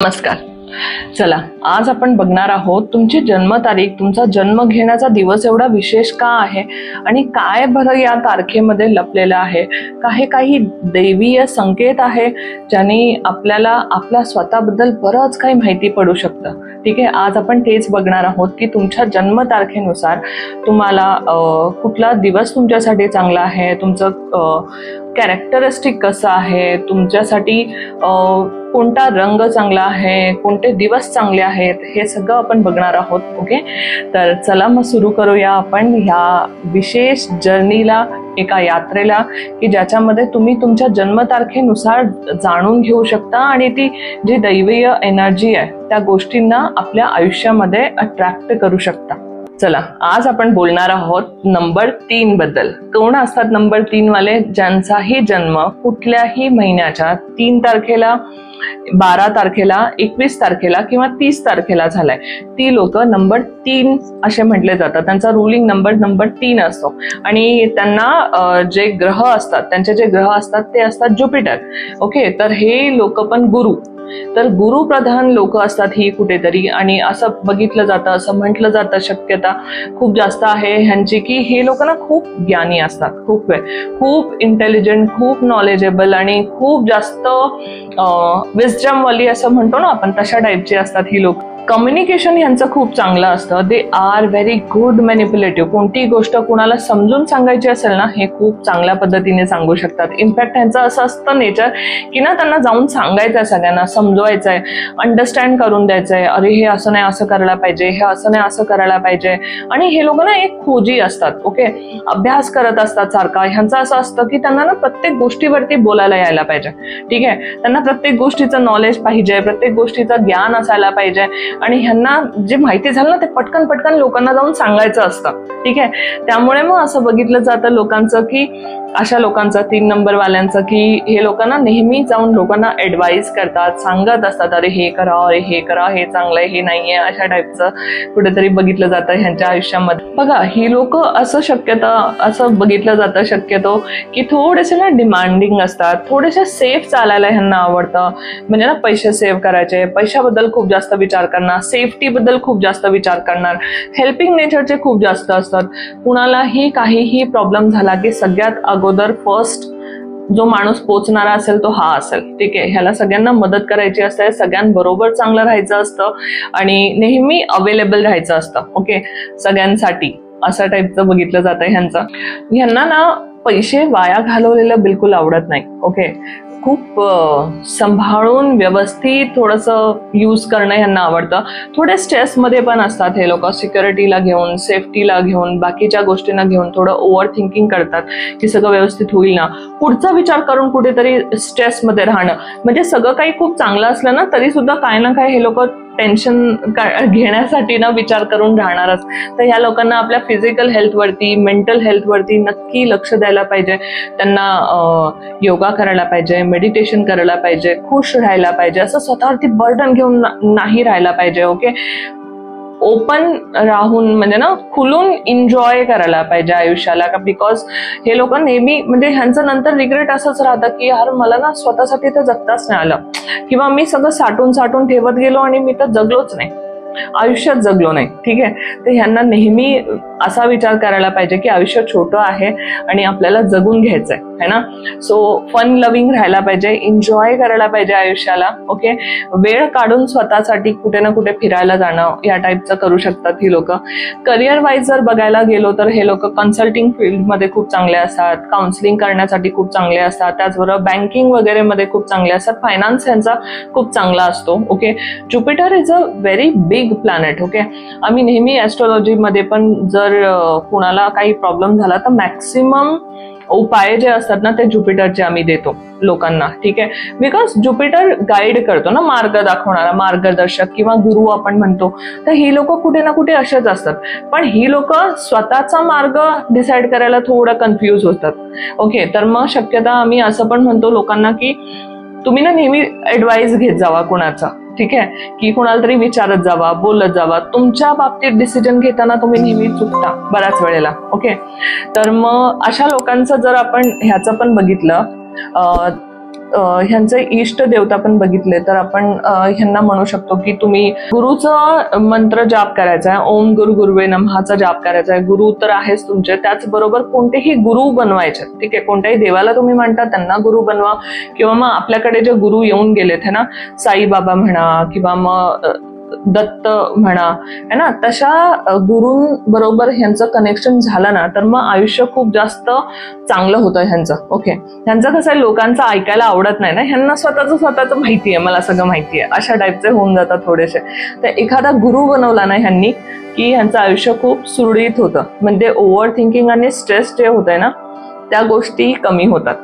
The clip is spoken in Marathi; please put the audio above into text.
नमस्कार. चला, आज आपण बघणार आहोत तुमची जन्मतारीख, तुमचा जन्म घेण्याचा दिवस एवढा विशेष का आहे आणि काय बरं या तारखेमध्ये लपलेलं आहे. काही दैवीय संकेत आहे ज्यांनी आपल्याला आपल्या स्वतःबद्दल बरंच काही माहिती पडू शकतं. ठीक आहे, आज आपण तेच बघणार आहोत की तुमच्या जन्मतारखेनुसार तुम्हाला कुठला दिवस तुमच्यासाठी चांगला आहे, तुमचं कॅरेक्टरिस्टिक कसं आहे, तुमच्यासाठी कोणता रंग चांगला आहे, कोणते दिवस चांगले आहेत, हे सगळं आपण बघणार आहोत. ओके, तर चला मग सुरू करूया आपण ह्या विशेष जर्नीला, एका यात्रेला की ज्याच्यामध्ये तुम्ही तुमच्या जन्मतारखेनुसार जाणून घेऊ शकता आणि ती जी दैवीय एनर्जी आहे त्या गोष्टींना आपल्या आयुष्यामध्ये अट्रॅक्ट करू शकता. चला, आज आपण बोलणार आहोत नंबर 3 बद्दल. कोण असतात नंबर 3 वाले? ज्यांचाही जन्म कुठल्याही महिन्याच्या 3 तारखेला, 12 तारखेला, 21 तारखेला किंवा 30 तारखेला झालाय, ती लोक नंबर 3 असे म्हटले जातात. त्यांचा रुलिंग नंबर 3 असतो आणि त्यांना जे ग्रह असतात, त्यांचे जे ग्रह असतात ते असतात ज्युपिटर. ओके, तर हे लोक पण गुरु, तर गुरुप्रधान लोक असतात ही कुठेतरी. आणि असं बघितलं जातं, असं म्हटलं जातं, शक्यता खूप जास्त आहे ह्यांची की हे लोक ना खूप ज्ञानी असतात, खूप इंटेलिजंट, खूप नॉलेजेबल आणि खूप जास्त विस्डम वाली असं म्हणतो ना आपण, तशा टाईपची असतात ही लोक. कम्युनिकेशन यांचं खूप चांगलं असतं. They are very good manipulative. कोणती गोष्ट कुणाला समजून सांगायची असेल ना, हे खूप चांगल्या पद्धतीने सांगू शकतात. इनफॅक्ट त्यांचं असं असतं नेचर की ना, त्यांना जाऊन सांगायचं आहे, सगळ्यांना समजवायचं आहे, अंडरस्टँड करून द्यायचं आहे. अरे हे असं नाही असं करायला पाहिजे, हे असं नाही असं करायला पाहिजे. आणि हे लोक ना एक खोजी असतात. ओके, अभ्यास करत असतात सारखा. ह्यांचं असं असतं की त्यांना ना प्रत्येक गोष्टीवरती बोलायला यायला पाहिजे. ठीक आहे, त्यांना प्रत्येक गोष्टीचं नॉलेज पाहिजे, प्रत्येक गोष्टीचं ज्ञान असायला पाहिजे आणि ह्यांना जे माहिती झालं ना ते पटकन लोकांना जाऊन सांगायचं असतं. ठीक आहे, त्यामुळे मग असं बघितलं जातं लोकांचं की अशा लोकांचं, 3 नंबर वाल्यांचं, की हे लोकांना नेहमी जाऊन लोकांना ऍडवाइस करतात, सांगत असतात, अरे हे करा, अरे हे करा, हे चांगलंय, हे नाहीये, अशा टाईपचं कुठेतरी बघितलं जातं ह्यांच्या आयुष्यामध्ये. बघा, ही लोक असं बघितलं जातं शक्यतो की थोडेसे ना डिमांडिंग असतात, थोडेसे सेफ चालायला ह्यांना आवडतं. म्हणजे ना पैसे सेव्ह करायचे, पैशाबद्दल खूप जास्त विचार करणार, सेफ्टी बद्दल खूप जास्त विचार करणार, हेल्पिंग नेचरचे खूप जास्त असतात. कुणालाही काहीही प्रॉब्लेम झाला की सगळ्यात अगोदर फर्स्ट जो माणूस पोचणारा असेल तो हा असेल. ठीक आहे, ह्याला सगळ्यांना मदत करायची असते, सगळ्यांबरोबर चांगलं राहायचं असतं आणि नेहमी अवेलेबल राहायचं असतं. ओके, सगळ्यांसाठी अशा टाईपचं बघितलं जातं ह्यांचं. ह्यांना ना पैसे वाया घालवलेलं बिलकुल आवडत नाही. ओके, खूप सांभाळून व्यवस्थित थोडंसं यूज करणं ह्यांना आवडतं. थोडे स्ट्रेसमध्ये पण असतात हे लोक, सिक्युरिटीला घेऊन, सेफ्टीला घेऊन, बाकीच्या गोष्टींना घेऊन थोडं ओव्हर थिंकिंग करतात की सगळं व्यवस्थित होईल ना, पुढचा विचार करून कुठेतरी स्ट्रेसमध्ये राहणं. म्हणजे सगळं काही खूप चांगलं असलं ना तरी सुद्धा काय ना काय हे लोक टेन्शन घेण्यासाठी ना विचार करून राहणारच. तर ह्या लोकांना आपल्या फिजिकल हेल्थवरती, मेंटल हेल्थवरती नक्की लक्ष द्यायला पाहिजे. त्यांना योगा करायला पाहिजे, मेडिटेशन करायला पाहिजे, खुश राहायला पाहिजे, असं स्वतःवरती बर्डन घेऊन नाही राहायला पाहिजे. ओके, ओपन राहून म्हणजे ना खुलून एन्जॉय करायला पाहिजे आयुष्याला. का बिकॉज हे लोक नेहमी म्हणजे ह्यांचं नंतर रिग्रेट असंच राहतं की यार मला ना स्वतःसाठी तर जगताच नाही आलं, किंवा मी सगळं साठवून ठेवत गेलो आणि मी तर जगलोच नाही, आयुष्यात जगलो नाही. ठीक आहे, तर ह्यांना नेहमी असा विचार करायला पाहिजे की आयुष्य छोटं आहे आणि आपल्याला जगून घ्यायचंय, है ना. सो फन लव्हिंग राहायला पाहिजे, एन्जॉय करायला पाहिजे आयुष्याला. ओके, वेळ काढून स्वतःसाठी कुठे ना कुठे फिरायला जाणं, या टाईपचं करू शकतात ही लोक. करिअर वाईज जर बघायला गेलो तर हे लोक कन्सल्टिंग फील्डमध्ये खूप चांगले असतात, काउन्सिलिंग करण्यासाठी खूप चांगले असतात, त्याचबरोबर बँकिंग वगैरे मध्ये खूप चांगले असतात, फायनान्स यांचा खूप चांगला असतो. Okay, Jupiter is a very big planet. Okay, आम्ही नेहमी ऍस्ट्रॉलॉजी मध्ये पण जर कुणाला काही प्रॉब्लेम झाला तर मॅक्सिमम उपाय जे असतात ना ते ज्युपिटरचे आम्ही देतो लोकांना. ठीक आहे, बिकॉज ज्युपिटर गाईड करतो ना, मार्ग दाखवणारा, मार्गदर्शक किंवा गुरु आपण म्हणतो. तर ही लोक कुठे ना कुठे असेच असतात, पण ही लोक स्वतःचा मार्ग डिसाईड करायला थोडं कन्फ्यूज होतात. ओके, तर मग शक्यता आम्ही असं पण म्हणतो लोकांना की तुम्ही ना नेहमी ऍडवाइस घेत जावा कुणाचा. ठीक आहे, की कुणाला तरी विचारत जावा, बोलत जावा. तुमच्या बाबतीत डिसिजन घेताना तुम्ही नेहमी चुकता बऱ्याच वेळेला. ओके, तर मग अशा लोकांचं जर आपण ह्याचं पण बघितलं ह्यांचे इष्ट देवता पण बघितले तर आपण ह्यांना म्हणू शकतो की तुम्ही गुरुचा मंत्र जाप करायचा आहे, ओम गुरु गुरुवे नमःचा जाप करायचा आहे. गुरु तर आहेच तुमचे, त्याचबरोबर कोणतेही गुरु बनवायचे. ठीक आहे, कोणत्याही देवाला तुम्ही म्हणता त्यांना गुरु बनवा, किंवा मग आपल्याकडे जे गुरु येऊन गेलेत है ना, साईबाबा म्हणा किंवा मग दत्त म्हणा है ना, तशा गुरूंबरोबर ह्यांचं कनेक्शन झालं ना तर मग आयुष्य खूप जास्त चांगलं होतं ह्यांचं. ओके, ह्यांचं कसं आहे, लोकांचं ऐकायला आवडत नाही ना, ह्यांना स्वतःच माहिती आहे, मला सगळं माहिती आहे, अशा टाईपचे होऊन जातात थोडेसे. तर एखादा गुरु बनवला ना ह्यांनी की ह्यांचं आयुष्य खूप सुरळीत होतं. म्हणजे ओव्हर थिंकिंग आणि स्ट्रेस जे होत आहे ना त्या गोष्टी कमी होतात.